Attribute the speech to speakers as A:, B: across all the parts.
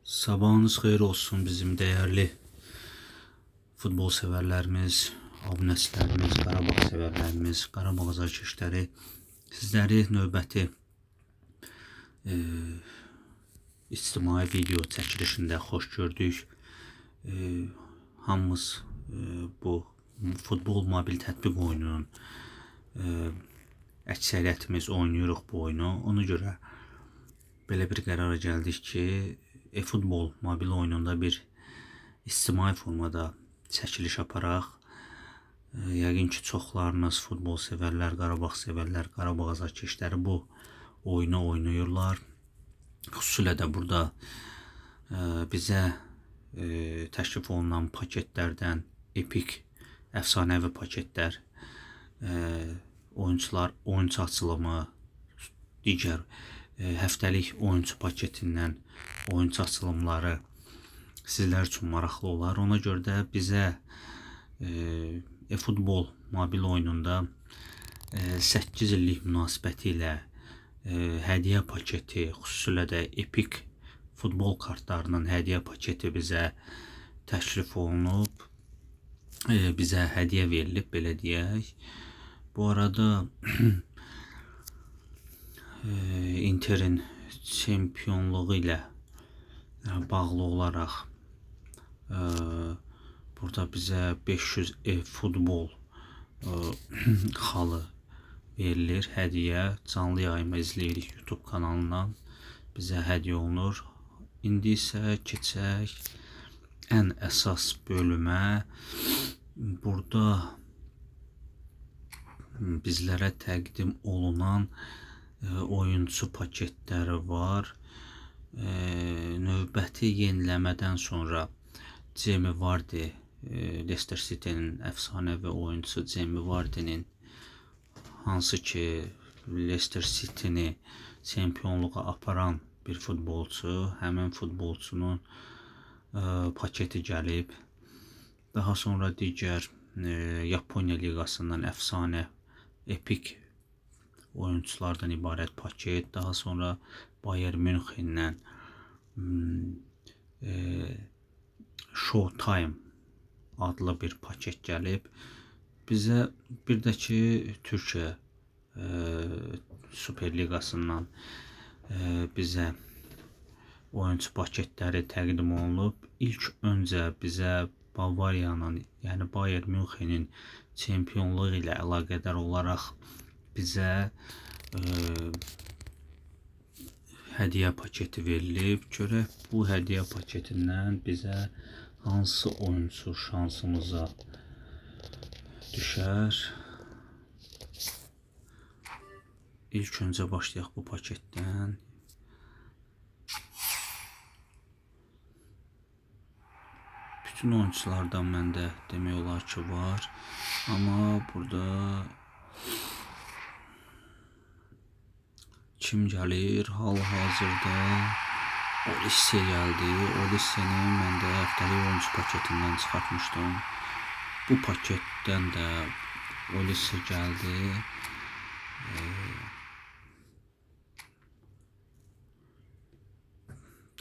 A: Sabahınız xeyir olsun bizim değerli futbol severlerimiz, abunəçilərimiz, Qarabağ severlərimiz, Qarabağ azarkeşləri. Sizləri növbəti ictimai video çəkilişində xoş gördük. Hamımız bu futbol mobil tətbiq oyununun əksəriyyətimiz oynayırıq bu oyunu. Ona görə belə bir qərara gəldik ki, futbol mobil oyununda bir ictimai formada çəkiliş aparaq. Yəqin ki, çoxlarınız futbol sevərlər, Qarabağ sevərlər, Qarabağ azarkeşləri bu oyunu oynayırlar. Xüsusilə də burada bizə təklif olunan paketlərdən epik, əfsanəvi paketlər, oyuncu açılımı, digər həftəlik oyuncu paketindən oyuncu açılımları sizlər üçün maraqlı olar. Ona görə də bizə futbol mobil oyununda 8 illik münasibəti ilə hədiyyə paketi, xüsusilə də epik futbol kartlarının hədiyyə paketi bizə təklif olunub, bizə hədiyyə verilib, belə deyək. Bu arada Interin çempionluğu ilə bağlı olaraq burada bizə 500 futbol xalı verilir, hədiyyə. Canlı yayımı izləyirik YouTube kanalından, bizə hədiyyə olunur. İndi isə keçək ən əsas bölümə. Burada bizlərə təqdim olunan oyuncu paketləri var. Növbəti yeniləmədən sonra Jamie Vardy, Leicester City'nin əfsanəvi oyuncusu Jamie Vardy'nin, hansı ki Leicester City'ni çempionluğa aparan bir futbolçu, həmin futbolçunun paketi gəlib. Daha sonra digər Yaponiya liqasından əfsanə epik oyunculardan ibarət paket. Daha sonra Bayern München'dən Showtime adlı bir paket gəlib. Bizə bir də ki Türkiyə Super Liqasından bizə oyuncu paketləri təqdim olunub. İlk öncə bizə Bavariyanın, yəni Bayern Münchenin çempionluğu ilə əlaqədar olaraq bizə hədiyyə paketi verilib. Görək bu hədiyyə paketindən bizə hansı oyuncu şansımıza düşər. İlk öncə başlayaq bu paketdən. Bütün oyunculardan məndə demək olar ki var. Amma burada kim gəlir? Hal-hazırda Olise gəldi. Olise'nin məndə həftəlik oyuncu paketindən çıxartmışdım. Bu paketdən də Olise gəldi.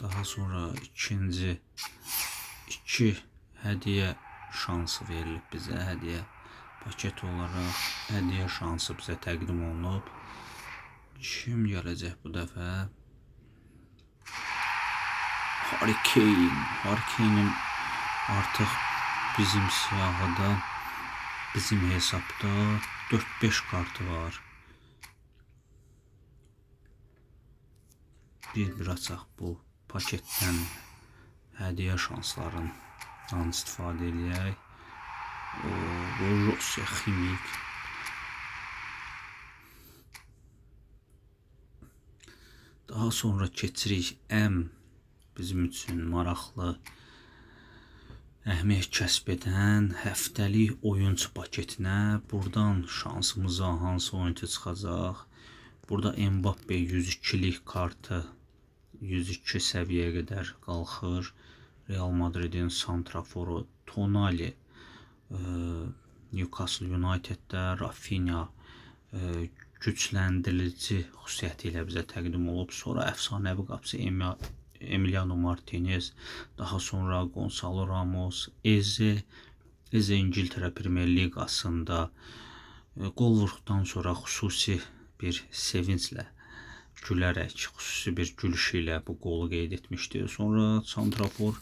A: Daha sonra iki hədiyyə şansı verilib bizə. Hədiyyə paketi olaraq hədiyyə şansı bizə təqdim olunub. Kim gələcək bu dəfə? Harry Kane. Harry Kane'in artıq bizim siyahıda, bizim hesabda 4-5 kartı var. Bir açaq bu paketdən hədiyyə şanslarından istifadə edək. Bu Rusya Ximik. Daha sonra keçirik bizim üçün maraqlı, əhəmiyyət kəsb edən həftəlik oyuncu paketinə. Buradan şansımıza hansı oyuncu çıxacaq? Burada Mbappe 102'lik kartı 102 səviyyəyə qədər qalxır. Real Madrid'in santraforu Tonali Newcastle United'də, Rafinha gücləndirici xüsusiyyəti ilə bizə təqdim olub. Sonra əfsanəvi qapıcı Emiliano Martinez, daha sonra Gonçalo Ramos, Eze İngiltərə Premyer Liqasında qol vurduqdan sonra xüsusi bir sevinclə gülərək, xüsusi bir gülüşü ilə bu qolu qeyd etmişdi. Sonra santrafor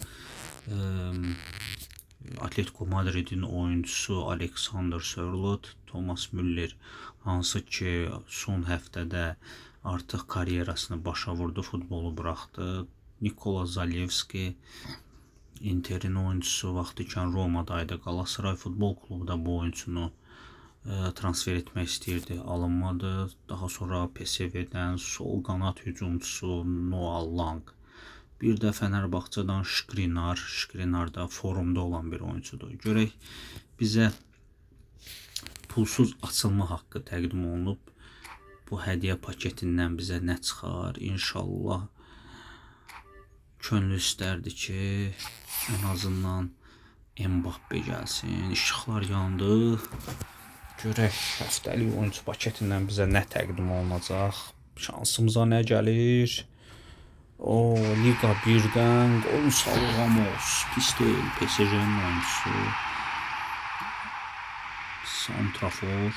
A: Atletico Madridin oyuncusu Alexander Sörloth, Thomas Müller, hansı ki son həftədə artıq karyerasını başa vurdu, futbolu buraxdı. Nikola Zalewski, Interin oyuncusu, vaxtıkən Romadaydı. Galatasaray Futbol Klubu da bu oyuncunu transfer etmək istəyirdi, alınmadı. Daha sonra PSV-dən sol qanat hücumçusu Noah Lang. Bir də Fenerbahçe'dan Şkrinar da forumda olan bir oyuncudur. Görək bizə pulsuz açılma haqqı təqdim olunub. Bu hədiyyə paketindən bizə nə çıxar? İnşallah könlü istərdi ki, ən azından Mbappe gəlsin. İşıqlar yandı. Görək həftəlik oyuncu paketindən bizə nə təqdim olunacaq? Şansımıza nə gəlir? O Liga 1'dən Gonçalo Ramos, pis deyil, PSG-nin oyuncusu. Santrafor.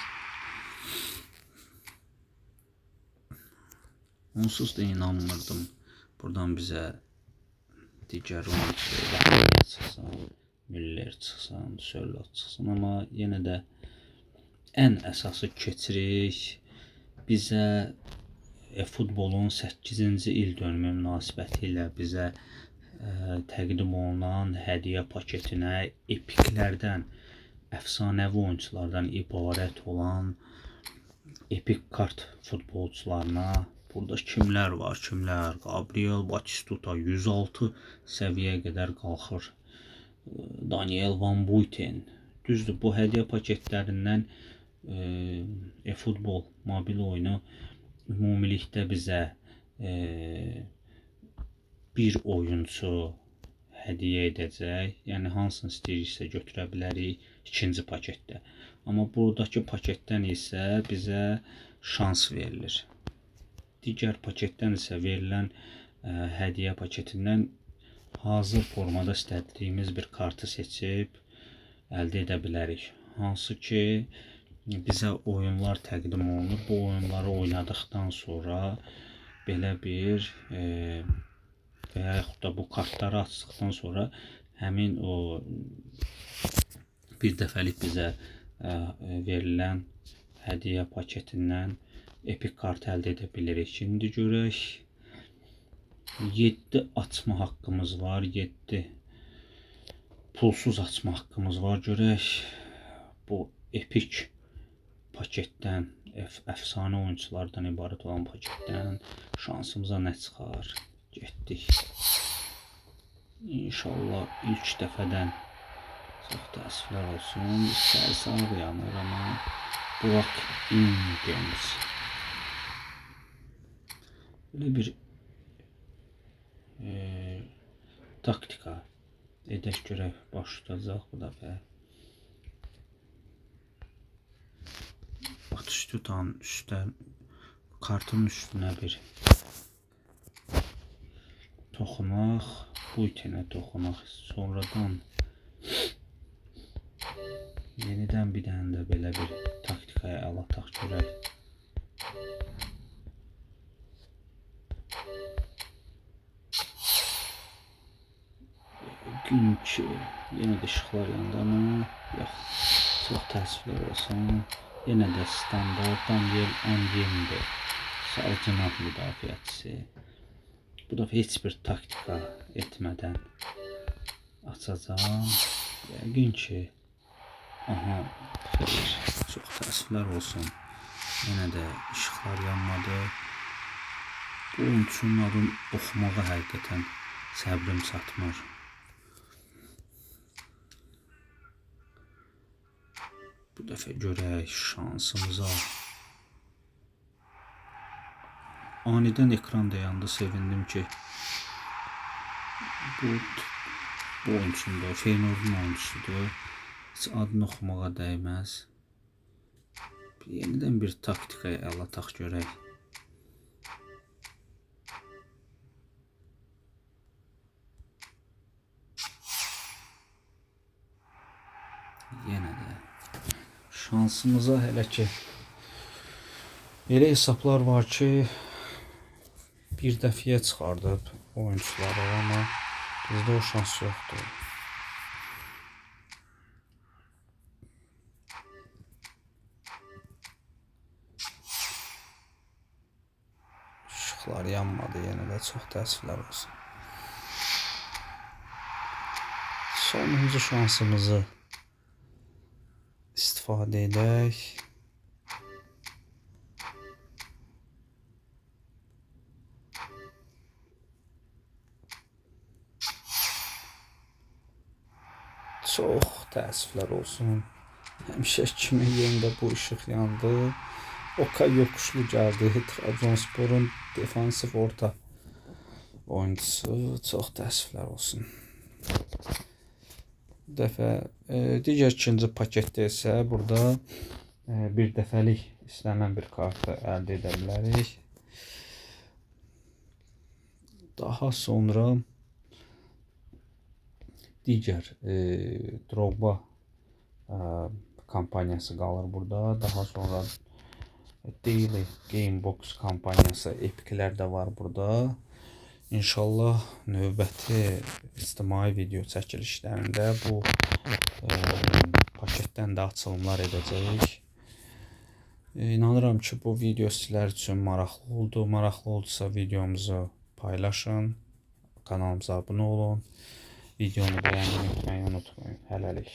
A: Onsuz da inanmırdım. Buradan bizə digər oyuncular çıxsın, Müller çıxsın, Sörloth çıxsın, amma yenə də ən əsası keçirik. Bizə futbolun 8-ci il dönümü münasibətilə bizə təqdim olunan hədiyyə paketinə epiklərdən, əfsanəvi oyunculardan ibarət olan epik kart futbolçularına burada kimlər var? Kimlər? Gabriel Batistuta 106 səviyyəyə qədər qalxır. Daniel Van Buiten. Düzdür, bu hədiyyə paketlərindən futbol mobil oyunu ümumilikdə bizə bir oyuncu hədiyyə edəcək. Yəni hansını istəyiriksə götürə bilərik ikinci paketdə. Amma buradakı paketdən isə bizə şans verilir. Digər paketdən isə verilən hədiyyə paketindən hazır formada istədiyimiz bir kartı seçib əldə edə bilərik. Hansı ki bizə oyunlar təqdim olunur. Bu oyunları oynadıqdan sonra belə bir və yaxud da bu kartları açdıqdan sonra həmin o bir dəfəlik bizə verilən hədiyyə paketindən epik kart əldə edə bilirik. Şimdi görək, 7 açma haqqımız var, 7 pulsuz açma haqqımız var. Görək bu epik paketdən, əfsanə oyunculardan ibarət olan paketdən şansımıza nə çıxar? Getdik. İnşallah ilk dəfədən çox təəssüflər olsun. İstərsə yanır, amma Burak Ingels. Böyle bir taktika edək görək baş tutacaq bu dəfə. Batistutanın kartın üstünə bir toxunaq, Buitenə toxunaq, sonradan yenidən bir dənə də belə bir taktikaya əl ataq görək. Günkü yenə də işıqlar yandı, amma yox, çox təəssüflər olsun. Yenə də standart Daniel Angemde, sağ cinah müdafiəçisi. Bu dəfə heç bir taktika etmədən açacağım. Yəqin ki, aha, xeyr, çox təəssüflər olsun. Yenə də işıqlar yanmadı. Bu oyuncunun adını oxumağa həqiqətən səbrim çatmır. Bu dəfə görək şansımıza. Anidən ekran dayandı, sevindim ki bu oyuncudur, Feyenoordun oyuncusudur. Heç adını oxumağa dəyməz. Yenidən bir taktikaya əl ataq görək. Yenə də şansımıza hələ ki elə hesablar var ki, bir dəfiyə çıxardıb oyuncuları, amma bizdə o şans yoxdur. İşıqlar yanmadı, yenə də çox təəssüflər olsun. Sonuncu şansımızı istifadə edək. Çox təəssüflər olsun. Həmişə kimi yenə bu işıq yandı. Okay yokuşlu gəldi. Trabzonsporun defansif orta oyuncusu. Çox təəssüflər olsun. Bu dəfə digər ikinci paketdə isə burada bir dəfəlik istənilən bir kartı əldə edə bilərik. Daha sonra digər Drogba kampaniyası qalır burada. Daha sonra Daily Gamebox kampaniyası, epiklər də var burada. İnşallah növbəti ictimai video çəkilişlərində bu paketdən də açılımlar edəcəyik. İnanıram ki, bu video sizlər üçün maraqlı oldu. Maraqlı oldusa videomuzu paylaşın, kanalımıza abunə olun, videonu bəyənməyi unutmayın. Hələlik.